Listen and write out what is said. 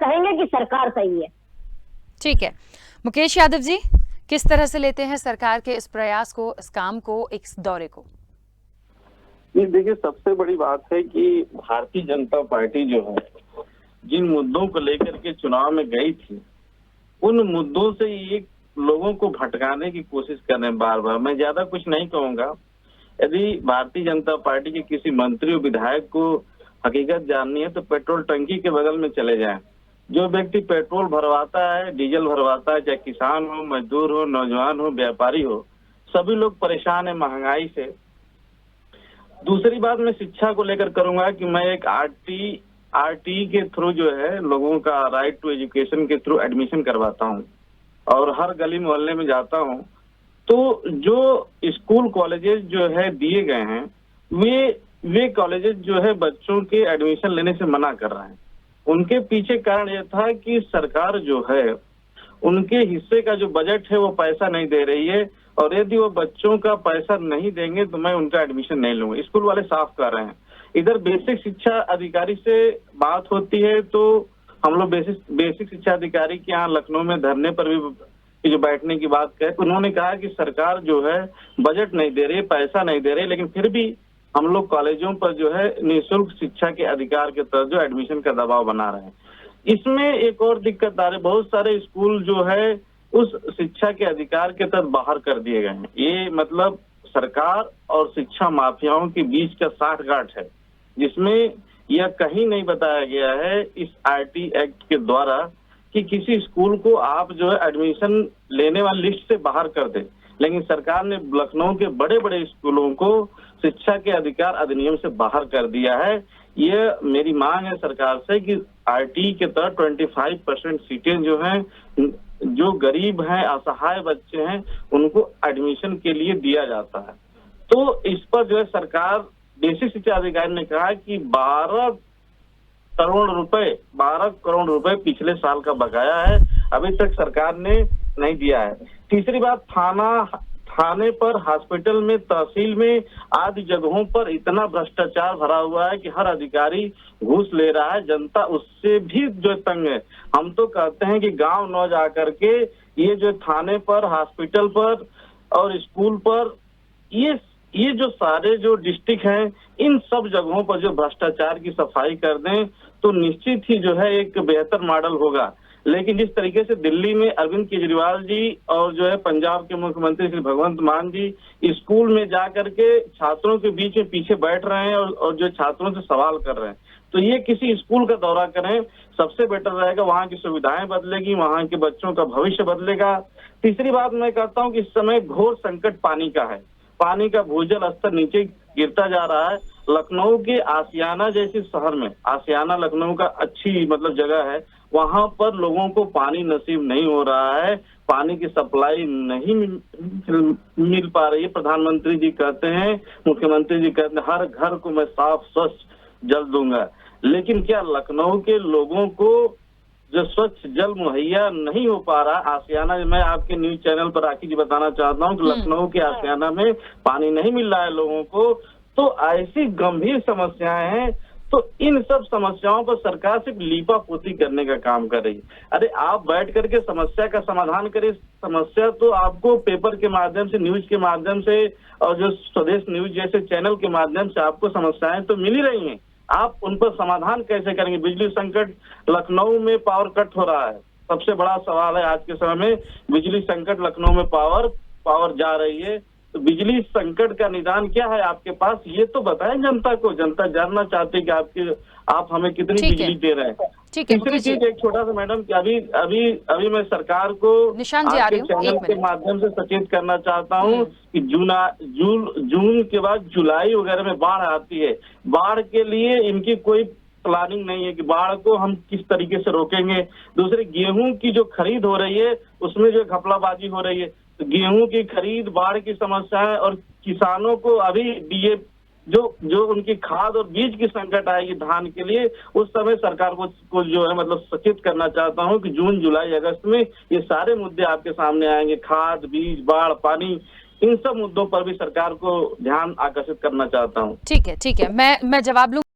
कहेंगे कि सरकार सही है। ठीक है, मुकेश यादव जी, किस तरह से लेते हैं सरकार के इस प्रयास को, इस काम को, इस दौरे को? देखिए, सबसे बड़ी बात है कि भारतीय जनता पार्टी जो है, जिन मुद्दों को लेकर के चुनाव में गई थी, उन मुद्दों से ये लोगों को भटकाने की कोशिश कर रहे हैं बार बार। मैं ज्यादा कुछ नहीं कहूंगा। यदि भारतीय जनता पार्टी के किसी मंत्री और विधायक को हकीकत जाननी है तो पेट्रोल टंकी के बगल में चले जाएं। जो व्यक्ति पेट्रोल भरवाता है, डीजल भरवाता है, चाहे किसान हो, मजदूर हो, नौजवान हो, व्यापारी हो, सभी लोग परेशान है महंगाई से। दूसरी बात मैं शिक्षा को लेकर करूंगा कि मैं एक आरटी के थ्रू जो है लोगों का राइट टू एजुकेशन के थ्रू एडमिशन करवाता हूं और हर गली मोहल्ले में जाता हूं। तो जो स्कूल कॉलेजेस जो है दिए गए हैं, वे कॉलेजेस जो है बच्चों के एडमिशन लेने से मना कर रहे हैं। उनके पीछे कारण यह था कि सरकार जो है उनके हिस्से का जो बजट है वो पैसा नहीं दे रही है, और यदि वो बच्चों का पैसा नहीं देंगे तो मैं उनका एडमिशन नहीं लूंगा। स्कूल वाले साफ कर रहे हैं। इधर बेसिक शिक्षा अधिकारी से बात होती है तो हम लोग बेसिक शिक्षा अधिकारी के यहाँ लखनऊ में धरने पर भी जो बैठने की बात कहे, उन्होंने कहा कि सरकार जो है बजट नहीं दे रही, पैसा नहीं दे रही, लेकिन फिर भी हम लोग कॉलेजों पर जो है निःशुल्क शिक्षा के अधिकार के तहत जो एडमिशन का दबाव बना रहे हैं। इसमें एक और दिक्कत आ रही, बहुत सारे स्कूल जो है उस शिक्षा के अधिकार के तहत बाहर कर दिए गए हैं। ये मतलब सरकार और शिक्षा माफियाओं के बीच का साठगांठ है, जिसमें यह कहीं नहीं बताया गया है इस आरटी एक्ट के द्वारा कि किसी स्कूल को आप जो है एडमिशन लेने वाली लिस्ट से बाहर कर दे। लेकिन सरकार ने लखनऊ के बड़े बड़े स्कूलों को शिक्षा के अधिकार अधिनियम से बाहर कर दिया है। ये मेरी मांग है सरकार से कि आरटी के तहत 25% सीटें जो हैं, जो गरीब हैं, असहाय बच्चे हैं, उनको एडमिशन के लिए दिया जाता है। तो इस पर जो है सरकार, बेसिक शिक्षा अधिकारी ने कहा कि 12 करोड़ रुपए पिछले साल का बकाया है, अभी तक सरकार ने नहीं दिया है। तीसरी बात, थाने पर, हॉस्पिटल में, तहसील में आदि जगहों पर इतना भ्रष्टाचार भरा हुआ है कि हर अधिकारी घूस ले रहा है। जनता उससे भी जो तंग है। हम तो कहते हैं कि गांव न जा करके ये जो थाने पर, हॉस्पिटल पर और स्कूल पर, ये जो सारे जो डिस्ट्रिक्ट हैं, इन सब जगहों पर जो भ्रष्टाचार की सफाई कर दें तो निश्चित ही जो है एक बेहतर मॉडल होगा। लेकिन जिस तरीके से दिल्ली में अरविंद केजरीवाल जी और जो है पंजाब के मुख्यमंत्री श्री भगवंत मान जी स्कूल में जा करके छात्रों के बीच में पीछे बैठ रहे हैं और जो छात्रों से सवाल कर रहे हैं, तो ये किसी स्कूल का दौरा करें, सबसे बेटर रहेगा। वहाँ की सुविधाएं बदलेगी, वहाँ के बच्चों का भविष्य बदलेगा। तीसरी बात मैं कहता हूँ कि इस समय घोर संकट पानी का है। पानी का भूजल स्तर नीचे गिरता जा रहा है। लखनऊ के आशियाना जैसे शहर में, आशियाना लखनऊ का अच्छी मतलब जगह है, वहां पर लोगों को पानी नसीब नहीं हो रहा है, पानी की सप्लाई नहीं मिल पा रही है। प्रधानमंत्री जी कहते हैं, मुख्यमंत्री जी कहते हैं हर घर को मैं साफ स्वच्छ जल दूंगा, लेकिन क्या लखनऊ के लोगों को जो स्वच्छ जल मुहैया नहीं हो पा रहा? आशियाना, मैं आपके न्यूज चैनल पर राखी जी बताना चाहता हूँ कि लखनऊ के आशियाना में पानी नहीं मिल रहा है लोगों को। तो ऐसी गंभीर समस्याएं हैं, तो इन सब समस्याओं पर सरकार सिर्फ लीपापोती करने का काम कर रही है। अरे आप बैठ करके समस्या का समाधान करिए। समस्या तो आपको पेपर के माध्यम से, न्यूज के माध्यम से और जो स्वदेश न्यूज जैसे चैनल के माध्यम से आपको समस्याएं तो मिल ही रही हैं। आप उन पर समाधान कैसे करेंगे? बिजली संकट, लखनऊ में पावर कट हो रहा है, सबसे बड़ा सवाल है आज के समय में। बिजली संकट, लखनऊ में पावर जा रही है, तो बिजली संकट का निदान क्या है आपके पास? ये तो बताएं जनता को। जनता जानना चाहती है कि आप हमें कितनी बिजली दे रहे हैं। तीसरी चीज, एक छोटा सा मैडम, कि अभी मैं सरकार को आपके चैनल के माध्यम से सचेत करना चाहता हूँ कि जून के बाद जुलाई वगैरह में बाढ़ आती है। बाढ़ के लिए इनकी कोई प्लानिंग नहीं है कि बाढ़ को हम किस तरीके से रोकेंगे। दूसरे, गेहूं की जो खरीद हो रही है उसमें जो घपलाबाजी हो रही है, तो गेहूं की खरीद, बाढ़ की समस्या है, और किसानों को अभी डीए जो उनकी खाद और बीज की संकट आएगी धान के लिए, उस समय सरकार को जो है मतलब सचेत करना चाहता हूं कि जून, जुलाई, अगस्त में ये सारे मुद्दे आपके सामने आएंगे। खाद, बीज, बाढ़, पानी, इन सब मुद्दों पर भी सरकार को ध्यान आकर्षित करना चाहता हूं। ठीक है, मैं जवाब लूं।